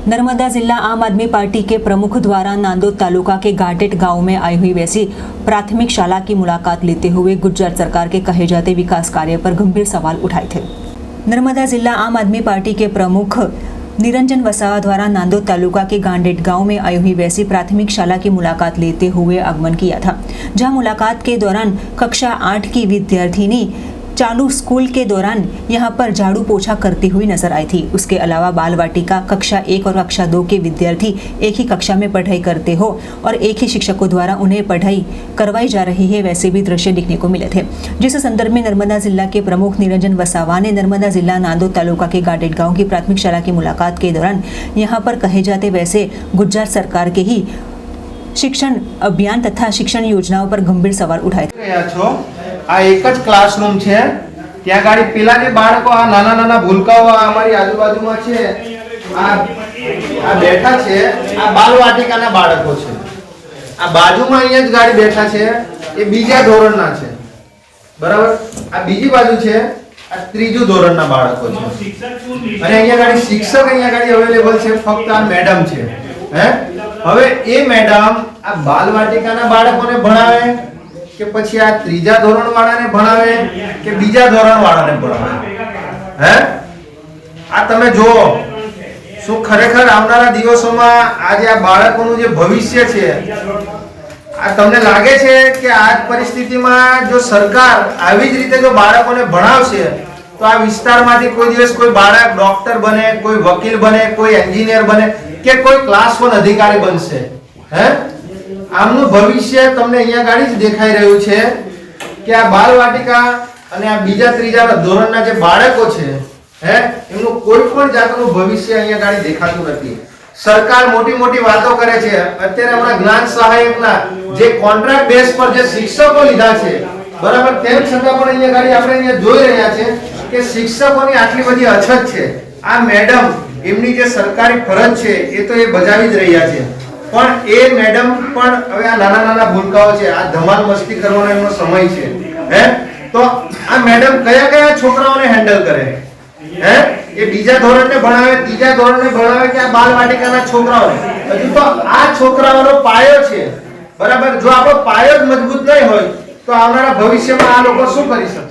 नर्मदा जिला आम आदमी पार्टी के प्रमुख द्वारा नांदोद तालुका के घाटेट गांव में आई हुई वैसी प्राथमिक शाला की मुलाकात लेते हुए गुजरात सरकार के कहे जाते विकास कार्य पर गंभीर सवाल उठाए थे। नर्मदा जिला आम आदमी पार्टी के प्रमुख निरंजन वसावा द्वारा नांदोद तालुका के गांडेट गांव में आई हुई वैसी प्राथमिक शाला की मुलाकात लेते हुए आगमन किया था, जहां मुलाकात के दौरान कक्षा 8 की विद्यार्थिनी चालू स्कूल के दौरान यहां पर झाड़ू पोछा करती हुई नजर आई थी। उसके अलावा बाल वाटिका कक्षा 1 और कक्षा 2 के विद्यार्थी एक ही कक्षा में पढ़ाई करते हो और एक ही शिक्षकों द्वारा उन्हें पढ़ाई करवाई जा रही है, वैसे भी दृश्य दिखने को मिले थे। जिस संदर्भ में नर्मदा जिला के प्रमुख निरंजन वसावा ने नर्मदा जिला नांदोद तालुका के घाटेट गाँव की प्राथमिक शाला की मुलाकात के दौरान यहाँ पर कहे जाते वैसे गुजरात सरकार के ही शिक्षण अभियान तथा शिक्षण योजनाओं पर गंभीर सवाल उठाए थे। आ एक ज क्लासरूम छे, त्यां गाड़ी पेला जे बाळको आ नाना नाना भूलकाओ અમારી આજુબાજુમાં છે, આ બેઠા છે, આ બાલવાટિકાના બાળકો છે। આ બાજુમાં અહીંયા જ ગાડી બેઠા છે, એ બીજા ધોરણના છે, બરાબર। આ બીજી બાજુ છે, આ ત્રીજું ધોરણના બાળકો છે, અને અહીંયા ગાડી શિક્ષક અહીંયા ગાડી અવેલેબલ છે, ફક્ત આ મેડમ છે। હે હવે એ મેડમ આ બાલવાટિકાના બાળકોને ભણાવે કે પછી આ ત્રીજા ધોરણ વાળાને ભણાવે કે બીજા ધોરણ વાળાને ભણાવે? હે આ તમે જો શું ખરેખર આવનારા દિવસોમાં આજે આ બાળકોનું જે ભવિષ્ય છે, આ તમને લાગે છે કે આ પરિસ્થિતિમાં જો સરકાર આવી જ રીતે જો બાળકોને ભણાવશે તો આ વિસ્તારમાંથી કોઈ દિવસ કોઈ બાળક ડોક્ટર બને, કોઈ વકીલ બને, કોઈ એન્જિનિયર બને કે કોઈ ક્લાસ 1 અધિકારી બનશે? હે આમનું ભવિષ્ય તમને અહીંયા ગાડી જ દેખાઈ રહ્યું છે કે આ બાલવાટિકા અને આ બીજા ત્રીજા ધોરણના જે બાળકો છે, હે એમનું કોઈ પણ જાતનું ભવિષ્ય અહીંયા ગાડી દેખાતું નથી। સરકાર મોટી મોટી વાતો કરે છે, અત્યારે હમણાં જ્ઞાન સહાયકના જે કોન્ટ્રાક્ટ બેઝ પર જે શિક્ષકો લીધા છે, બરાબર, તેમ છતાં પણ અહીંયા ગાડી આપણે અહીંયા જોઈ રહ્યા છે કે શિક્ષકોની આટલી બધી અછત છે। આ મેડમ એમની જે સરકારી ફરજ છે એ તો એ બજાવી જ રહ્યા છે, પણ એ મેડમ પણ હવે આ નાના નાના ભૂલકાઓ છે, આ ધમાલ મસ્તી કરવાનો એમનો સમય છે। હે તો આ મેડમ કયા કયા છોકરાઓને હેન્ડલ કરે? હે એ બીજા ધોરણને ભણાવે, ત્રીજા ધોરણને ભણાવે કે આ બાલવાટિકાના છોકરાઓને? હજુ તો આ છોકરાઓનો પાયો છે, બરાબર। જો આપણો પાયો જ મજબૂત નહીં હોય તો આવનારા ભવિષ્યમાં આ લોકો શું કરી શકશે?